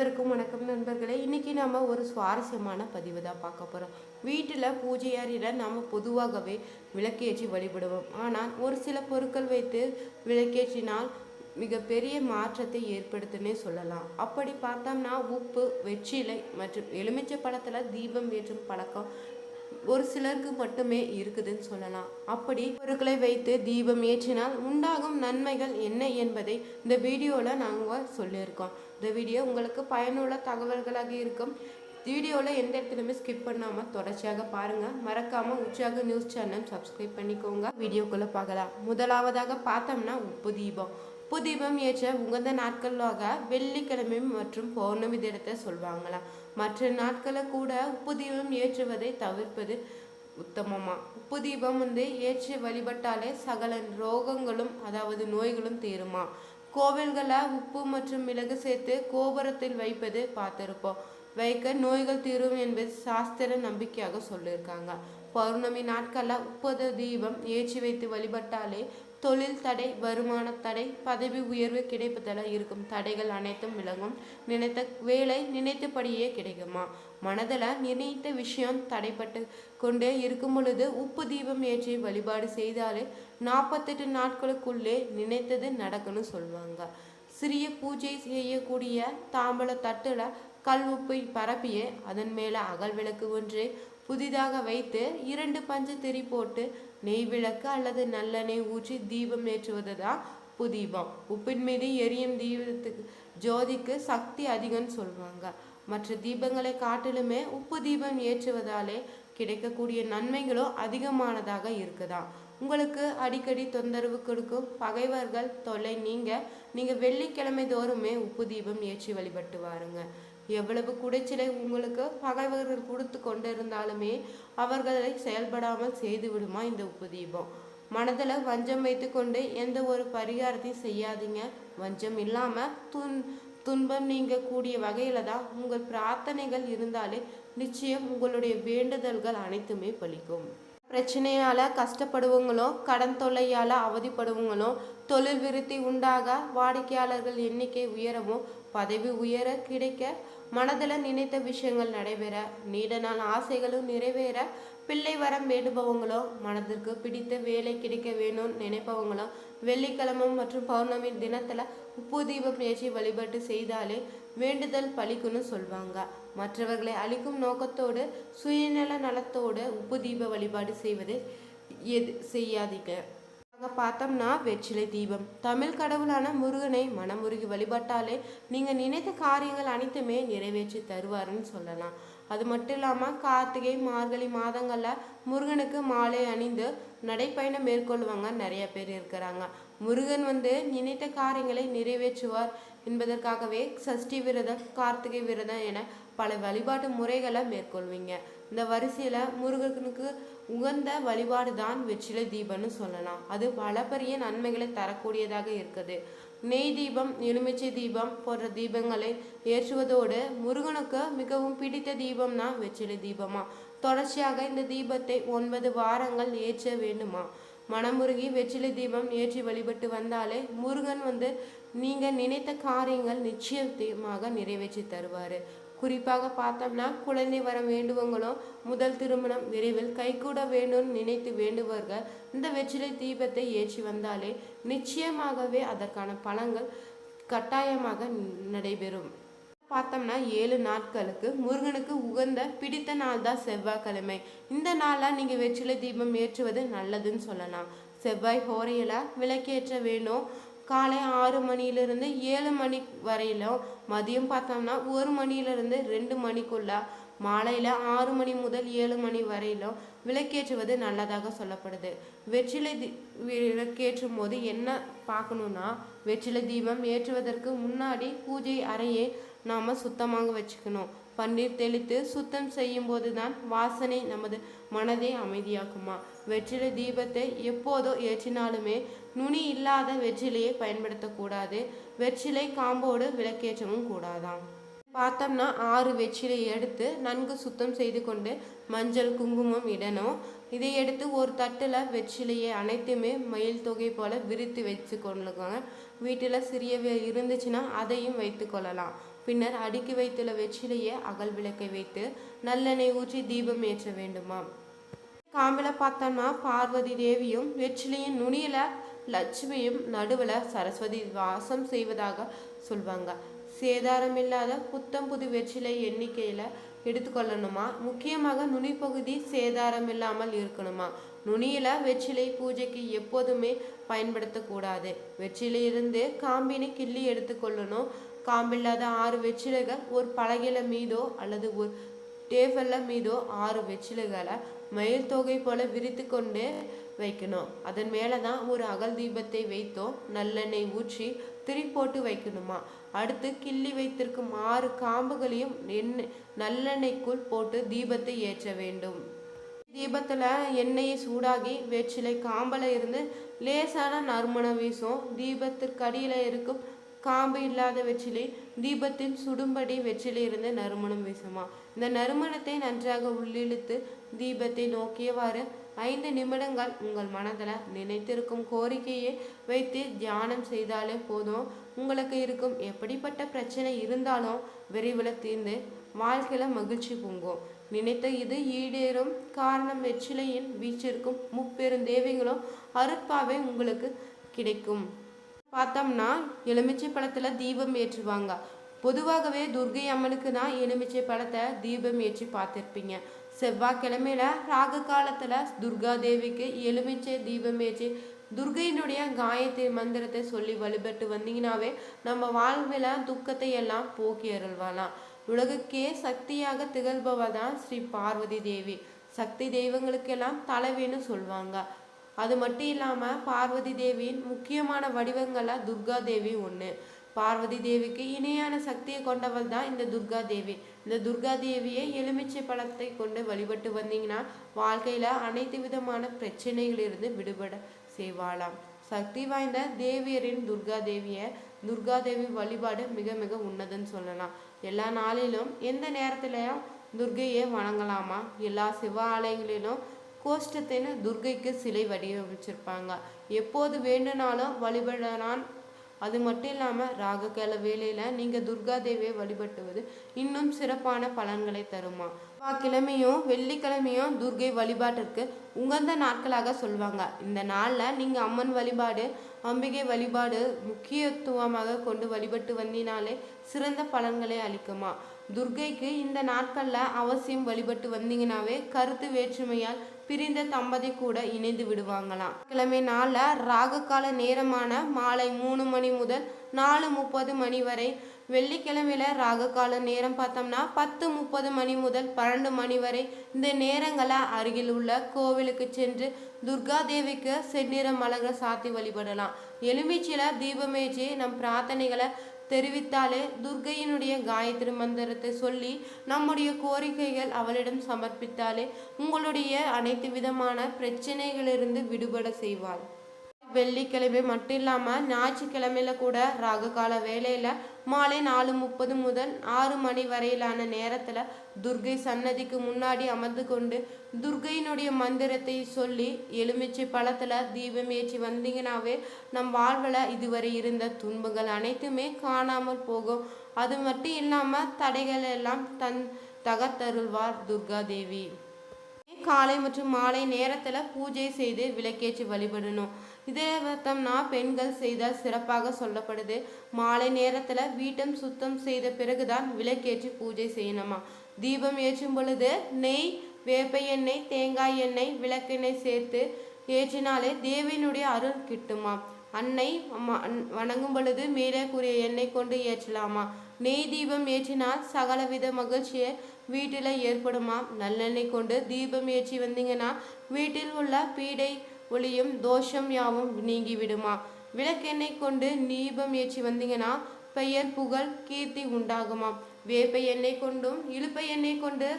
அனைவருக்கும் வணக்கம் நண்பர்களே. இன்னைக்கு நாம ஒரு சுவாரஸ்யமான பதிவு தான் பார்க்க போறோம். வீட்டில் பூஜை அறையில நாம பொதுவாகவே விளக்கேற்றி வழிபடுவோம். ஆனால் ஒரு சில பொருட்கள் வைத்து விளக்கேற்றினால் மிகப்பெரிய மாற்றத்தை ஏற்படுத்துன்னே சொல்லலாம். அப்படி பார்த்தோம்னா உப்பு, வெற்றிலை மற்றும் எலுமிச்சை பழத்துல தீபம் ஏற்றும் பழக்கம் ஒரு சிலருக்கு மட்டுமே இருக்குதுன்னு சொல்லலாம். அப்படி பொருட்களை வைத்து தீபம் ஏற்றினால் உண்டாகும் நன்மைகள் என்ன என்பதை இந்த வீடியோவில் நாங்கள் சொல்லியிருக்கோம். இந்த வீடியோ உங்களுக்கு பயனுள்ள தகவல்களாக இருக்கும். வீடியோவில் எந்த இடத்துலையுமே ஸ்கிப் பண்ணாமல் தொடர்ச்சியாக பாருங்கள். மறக்காமல் உற்சாக நியூஸ் சேனல் சப்ஸ்கிரைப் பண்ணிக்கோங்க. வீடியோக்குள்ளே பார்க்கலாம். முதலாவதாக பார்த்தோம்னா உப்பு தீபம். உப்பு தீபம் ஏற்ற உகந்த நாட்களாக வெள்ளிக்கிழமை மற்றும் பௌர்ணமி தினத்தை சொல்வாங்களாம். மற்ற நாட்களை கூட உப்பு தீபம் ஏற்றுவதை தவிர்ப்பது உத்தமமா. உப்பு தீபம் ஏற்றி வழிபட்டாலே சகல ரோகங்களும் அதாவது நோய்களும் தீருமா. கோவில்களில் உப்பு மற்றும் மிளகு சேர்த்து கோபுரத்தில் வைப்பது பார்த்திருப்போம். வைக்க நோய்கள் தீரும் என்பது சாஸ்திர நம்பிக்கையாக சொல்லியிருக்காங்க. பௌர்ணமி நாட்களில் உப்பு தீபம் ஏற்றி வைத்து வழிபட்டாலே தொழில் தடை, வருமான தடை, பதவி உயர்வு கிடைப்பதில் இருக்கும் தடைகள் அனைத்தும் விலகும். நினைத்த வேலை நினைத்தபடியே கிடைக்குமா. மனதில் நினைத்த விஷயம் தடைப்பட்டு கொண்டே இருக்கும் பொழுது உப்பு தீபம் ஏற்றி வழிபாடு செய்தாலே 48 நாட்களுக்குள்ளே நினைத்தது நடக்குன்னு சொல்லுவாங்க. சிறிய பூஜை செய்யக்கூடிய தாம்பல தட்டுல கல் உப்பை பரப்பியே அதன் மேல அகல் விளக்கு ஒன்றை புதிதாக வைத்து 2 பஞ்சு திரி போட்டு நெய் விளக்கு அல்லது நல்லெண்ணெய் ஊற்றி தீபம் ஏற்றுவது தான் உப்பு தீபம். உப்பின் மீது எரியும் தீபத்துக்கு ஜோதிக்கு சக்தி அதிகம்னு சொல்லுவாங்க. மற்ற தீபங்களை காட்டிலுமே உப்பு தீபம் ஏற்றுவதாலே கிடைக்கக்கூடிய நன்மைகளும் அதிகமானதாக இருக்குதா. உங்களுக்கு அடிக்கடி தொந்தரவு கொடுக்கும் பகைவர்கள் தொல்லை நீங்க வெள்ளிக்கிழமை தோறுமே உப்பு தீபம் ஏற்றி வழிபட்டு வாருங்க. எவ்வளவு குடைச்சலை உங்களுக்கு பகைவர்கள் கொடுத்து கொண்டிருந்தாலுமே அவர்களை செயல்படாமல் செய்து விடுமா இந்த உப்பு தீபம். மனதில் வஞ்சம் வைத்து கொண்டு எந்த ஒரு பரிகாரத்தையும் செய்யாதீங்க. வஞ்சம் இல்லாம துன்பம் நீங்க கூடிய வகையில தான் உங்கள் பிரார்த்தனைகள் இருந்தாலே நிச்சயம் உங்களுடைய வேண்டுதல்கள் அனைத்துமே பலிக்கும். பிரச்சனையால கஷ்டப்படுவங்களோ, கடன் தொல்லையால அவதிப்படுவங்களோ, தொழில் விருத்தி உண்டாக, வாடிக்கையாளர்கள் எண்ணிக்கை உயரவும், பதவி உயர கிடைக்க, மனதில் நினைத்த விஷயங்கள் நடைபெற, நீண்ட நாள் ஆசைகளும் நிறைவேற, பிள்ளை வரம் வேண்டுபவங்களோ, மனதிற்கு பிடித்த வேலை கிடைக்க வேணும்னு நினைப்பவங்களோ வெள்ளிக்கிழமை மற்றும் பௌர்ணமி தினத்துல உப்பு தீபம் ஏற்றி வழிபாட்டு செய்தாலே வேண்டுதல் பலிக்குன்னு சொல்வாங்க. மற்றவர்களை அழிக்கும் நோக்கத்தோடு சுயநல நலத்தோடு உப்பு தீப வழிபாடு செய்வது செய்யாதீங்க. பார்த்தோம்னா வெற்றிலை தீபம். தமிழ் கடவுளான முருகனை மனமுருகி வழிபட்டாலே நீங்க நினைத்த காரியங்கள் அனைத்துமே நிறைவேற்றி தருவாருன்னு சொல்லலாம். அது மட்டும் இல்லாமல் கார்த்திகை மார்கழி மாதங்களில் முருகனுக்கு மாலை அணிந்து நடைப்பயணம் மேற்கொள்வாங்க நிறைய பேர் இருக்கிறாங்க. முருகன் நினைத்த காரியங்களை நிறைவேற்றுவார் என்பதற்காகவே சஷ்டி விரதம், கார்த்திகை விரதம் என பல வழிபாட்டு முறைகளை மேற்கொள்வீங்க. இந்த வரிசையில முருகனுக்கு உகந்த வழிபாடு தான் வெற்றிலை தீபம்னு சொல்லலாம். அது பல பெரிய நன்மைகளை தரக்கூடியதாக இருக்குது. நெய் தீபம், எலுமிச்சை தீபம் போன்ற தீபங்களை ஏற்றுவதோடு முருகனுக்கு மிகவும் பிடித்த தீபம்னா வெற்றிலை தீபமா. தொடர்ச்சியாக இந்த தீபத்தை 9 வாரங்கள் ஏற்ற வேண்டுமா. மனமுருகி வெற்றிலை தீபம் ஏற்றி வழிபட்டு வந்தாலே முருகன் நீங்க நினைத்த காரியங்கள் நிச்சயமாக நிறைவேற்றி தருவாரு. குறிப்பாக பார்த்தோம்னா குழந்தை வர வேண்டுவங்களும், முதல் திருமணம் விரைவில் கைகூட வேண்டும்னு நினைத்து வேண்டுவர்கள் இந்த வெற்றிலை தீபத்தை ஏற்றி வந்தாலே நிச்சயமாகவே அதற்கான பலன்கள் கட்டாயமாக நடைபெறும். பார்த்தோம்னா 7 நாட்களுக்கு முருகனுக்கு உகந்த பிடித்த நாள் தான் செவ்வாய்க்கிழமை. இந்த நாளில் நீங்கள் வெற்றிலை தீபம் ஏற்றுவது நல்லதுன்னு சொல்லலாம். செவ்வாய் ஹோரையில் விளக்கேற்ற வேணும். காலை 6 மணியிலிருந்து 7 மணி வரையிலும், மதியம் பார்த்தோம்னா 1 மணியிலிருந்து 2 மணிக்குள்ள, மாலையில் 6 மணி முதல் 7 மணி வரையிலும் விளக்கேற்றுவது நல்லதாக சொல்லப்படுது. வெற்றிலை விளக்கேற்றும் போது என்ன பார்க்கணுன்னா, வெற்றிலை தீபம் ஏற்றுவதற்கு முன்னாடி பூஜை அறையை நாம் சுத்தமாக வச்சுக்கணும். பன்னீர் தெளித்து சுத்தம் செய்யும் போது தான் வாசனை நமது மனதை அமைதியாக்குமா. வெற்றிலை தீபத்தை எப்போதோ ஏற்றினாலுமே நுனி இல்லாத வெற்றிலையை பயன்படுத்தக்கூடாது. வெற்றிலை காம்போடு விளக்கேற்றவும் கூடாதாம். பார்த்தோம்னா 6 வெற்றிலை எடுத்து நன்கு சுத்தம் செய்து கொண்டு மஞ்சள் குங்குமம் இடணும். இதை எடுத்து ஒரு தட்டில் வெற்றிலையை அனைத்துமே மயில் தொகை போல விரித்து வச்சு கொள்ளுங்க. வீட்டில் சிறிய இருந்துச்சுன்னா அதையும் வைத்து கொள்ளலாம். பின்னர் அடுக்கி வைத்துள்ள வெற்றிலையே அகல் விளக்கை வைத்து நல்லெண்ணெய் ஊற்றி தீபம் ஏற்ற வேண்டுமாம். காம்பில பார்த்தோம்னா பார்வதி தேவியும் வெற்றிலையின் நுனியில லட்சுமியும் நடுவில் சரஸ்வதி வாசம் செய்வதாக சொல்வாங்க. சேதாரம் இல்லாத புத்தம் புது வெற்றிலை எண்ணிக்கையில எடுத்துக்கொள்ளணுமா. முக்கியமாக நுனி பகுதி சேதாரம் இல்லாமல் இருக்கணுமா. நுனியில வெற்றிலை பூஜைக்கு எப்போதுமே பயன்படுத்தக்கூடாது. வெற்றிலையிலிருந்து காம்பினை கிள்ளி எடுத்துக்கொள்ளணும். காம்பில்லாத 6 வெற்றிலைகள் ஒரு பலகையில மீதோ அல்லது ஒரு டேபிள்ல மீதோ 6 வெற்றிலைகளை மயில் தொகை போல விரித்து கொண்டு வைக்கணும். அதன் மேலதான் ஒரு அகல் தீபத்தை வைத்தோ நல்லெண்ணெய் ஊற்றி திரி போட்டு வைக்கணுமா. அடுத்து கிள்ளி வைத்திருக்கும் 6 காம்புகளையும் நல்லெண்ணெய்க்குள் போட்டு தீபத்தை ஏற்ற வேண்டும். தீபத்துல எண்ணெயை சூடாகி வெற்றிலை காம்பல இருந்து லேசான நறுமணம் வீசும். தீபத்திற்கு அடியில இருக்கும் காம்பு இல்லாத வெற்றிலை தீபத்தின் சுடும்படி வெற்றிலை இருந்து நறுமணம் வீசுமா. இந்த நறுமணத்தை நன்றாக உள்ளிழுத்து தீபத்தை நோக்கியவாறு 5 நிமிடங்கள் உங்கள் மனதில் நினைத்திருக்கும் கோரிக்கையை வைத்து தியானம் செய்தாலே போதும். உங்களுக்கு இருக்கும் எப்படிப்பட்ட பிரச்சனை இருந்தாலும் விரைவில் தீர்ந்து வாழ்க்கையில மகிழ்ச்சி பொங்கும். நினைத்த இது ஈடேறும். காரணம் வெற்றிலையின் வீச்சிருக்கும் முப்பெரும் தேவைகளும் அருட்பாவை உங்களுக்கு கிடைக்கும். பார்த்தோம்னா எலுமிச்சை பழத்துல தீபம் ஏற்றுவாங்க. பொதுவாகவே துர்கை அம்மனுக்கு தான் எலுமிச்சை பழத்தை தீபம் ஏற்றி பார்த்துருப்பீங்க. செவ்வாய்க்கிழமையில ராகு காலத்துல துர்கா தேவிக்கு எலுமிச்சை தீபம் ஏற்றி துர்கையினுடைய காயத்ரி மந்திரத்தை சொல்லி வழிபட்டு வந்தீங்கன்னாவே நம்ம வாழ்வில துக்கத்தை எல்லாம் போக்கி அருள்வாளாம். உலகுக்கே சக்தியாக திகழ்பவள் தான் ஸ்ரீ பார்வதி தேவி. சக்தி தெய்வங்களுக்கெல்லாம் தலைவின்னு சொல்லுவாங்க. அது மட்டும் இல்லாம பார்வதி தேவியின் முக்கியமான வடிவங்கள துர்கா தேவி ஒண்ணு. பார்வதி தேவிக்கு இணையான சக்தியை கொண்டவள் தான் இந்த துர்கா தேவி. இந்த துர்கா தேவியை எலுமிச்சை பழத்தை கொண்டு வழிபட்டு வந்தீங்கன்னா வாழ்க்கையில அனைத்து விதமான பிரச்சனைகளிலிருந்து விடுபட செய்வாளாம். சக்தி வாய்ந்த தேவியரின் துர்கா தேவி வழிபாடு மிக மிக உன்னதன்னு சொல்லலாம். எல்லா நாளிலும் எந்த நேரத்திலையும் துர்கையை வணங்கலாமா. எல்லா சிவ ஆலயங்களிலும் கோஷ்டத்தின்னு துர்கைக்கு சிலை வடிவமைச்சிருப்பாங்க. எப்போது வேண்டுனாலும் வழிபடலாம். அது மட்டும் இல்லாமல் ராககால வேளையில நீங்க துர்கா தேவியை வழிபட்டுவது இன்னும் சிறப்பான பலன்களை தருமா. செவ்வாய்க்கிழமையும் வெள்ளிக்கிழமையும் துர்கை வழிபாட்டிற்கு உகந்த நாட்களாக சொல்லுவாங்க. இந்த நாள்ல நீங்க அம்மன் வழிபாடு அம்பிகை வழிபாடு முக்கியத்துவமாக கொண்டு வழிபட்டு வந்தினாலே சிறந்த பலன்களை அளிக்குமா. துர்கைக்கு இந்த நாட்கள்ல அவசியம் வழிபட்டு வந்தீங்கன்னாவே கருத்து வேற்றுமையால் பிரிந்த தம்பதி கூட இணைந்து விடுவாங்களாம். கிழமை நாள்ல ராகு கால நேரமான மாலை 3 மணி முதல் 4:30 மணி வரை. வெள்ளிக்கிழமையில ராகு கால நேரம் பார்த்தோம்னா 10:30 மணி முதல் 12 மணி வரை. இந்த நேரங்களை அருகில் உள்ள கோவிலுக்கு சென்று துர்கா தேவிக்கு செந்நிற மலர்கள் சாத்தி வழிபடலாம். எலுமிச்சில தீபமேற்றி நம் பிரார்த்தனைகளை தெரிவித்தாலே துர்கையினுடைய காயத்ரி மந்திரத்தை சொல்லி நம்முடைய கோரிக்கைகள் அவளிடம் சமர்ப்பித்தாலே உங்களுடைய அனைத்து விதமான பிரச்சனைகளிலிருந்து விடுபட செய்வாள். வெள்ளிக்கிழமை மட்டும் இல்லாமல் ஞாயிற்றுக்கிழமையில கூட ராகு கால வேலையில மாலை 4:30 முதல் 6 மணி வரையிலான நேரத்துல துர்கை சன்னதிக்கு முன்னாடி அமர்ந்து கொண்டு துர்கையினுடைய மந்திரத்தை சொல்லி எலுமிச்சை பழத்துல தீபம் ஏற்றி வந்தீங்கன்னாவே நம் வாழ்வில் இதுவரை இருந்த துன்பங்கள் அனைத்துமே காணாமல் போகும். அது மட்டும் இல்லாம தடைகள் எல்லாம் தகர்த்தருள்வார் துர்கா தேவி. காலை மற்றும் மாலை நேரத்துல பூஜை செய்து விளக்கேற்றி வழிபடணும். இதே பார்த்தோம்னா பெண்கள் செய்தால் சிறப்பாக சொல்லப்படுது. மாலை நேரத்துல வீட்டம் சுத்தம் செய்த பிறகுதான் விளக்கேற்றி பூஜை செய்யணுமா. தீபம் ஏற்றும் பொழுது நெய், வேப்ப எண்ணெய், தேங்காய் எண்ணெய், விளக்கெண்ணெய் சேர்த்து ஏற்றினாலே தேவியினுடைய அருள் கிட்டுமா. அன்னை வணங்கும் பொழுது மேலே கூறிய எண்ணெய் கொண்டு ஏற்றலாமா. நெய் தீபம் ஏற்றினால் சகலவித மகிழ்ச்சியை வீட்டில் ஏற்படுமா. நல்லெண்ணெய் கொண்டு தீபம் ஏற்றி வந்தீங்கன்னா வீட்டில் உள்ள பீடை ஒளியும் தோஷம் யாவும் நீங்கி விடுமா. விளக்கெண்ணெய் கொண்டு தீபம் ஏற்றி வந்தீங்கன்னா பெயர் புகழ் கீர்த்தி உண்டாகுமா. வேப்ப எண்ணெய் கொண்டும் இழுப்பை எண்ணெய் கொண்டு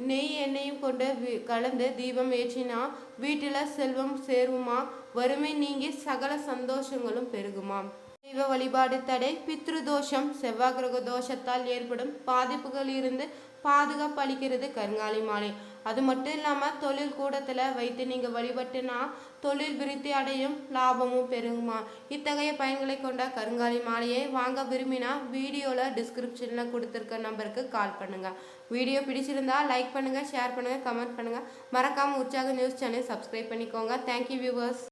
நெய் எண்ணெயும் கொண்டு கலந்து தீபம் ஏற்றினா வீட்டில் செல்வம் சேருமா. வறுமை நீங்கி சகல சந்தோஷங்களும் பெருகுமா. தெய்வ வழிபாடு தடை, பித்ரு தோஷம், செவ்வாய் கிரக தோஷத்தால் ஏற்படும் பாதிப்புகள் இருந்து பாதுகாப்பு அளிக்கிறது கருங்காலி மாலை. அது மட்டும் இல்லாமல் தொழில் கூடத்தில் வைத்து நீங்கள் வழிபட்டுனா தொழில் விருத்தி அடையும், லாபமும் பெருகுமா. இத்தகைய பயன்களை கொண்ட கருங்காலி மாலையை வாங்க விரும்பினா வீடியோவில் டிஸ்கிரிப்ஷனில் கொடுத்துருக்க நம்பருக்கு கால் பண்ணுங்கள். வீடியோ பிடிச்சிருந்தா லைக் பண்ணுங்கள், ஷேர் பண்ணுங்கள், கமெண்ட் பண்ணுங்கள். மறக்காமல் உற்சாக நியூஸ் சேனல் சப்ஸ்கிரைப் பண்ணிக்கோங்க. Thank you viewers.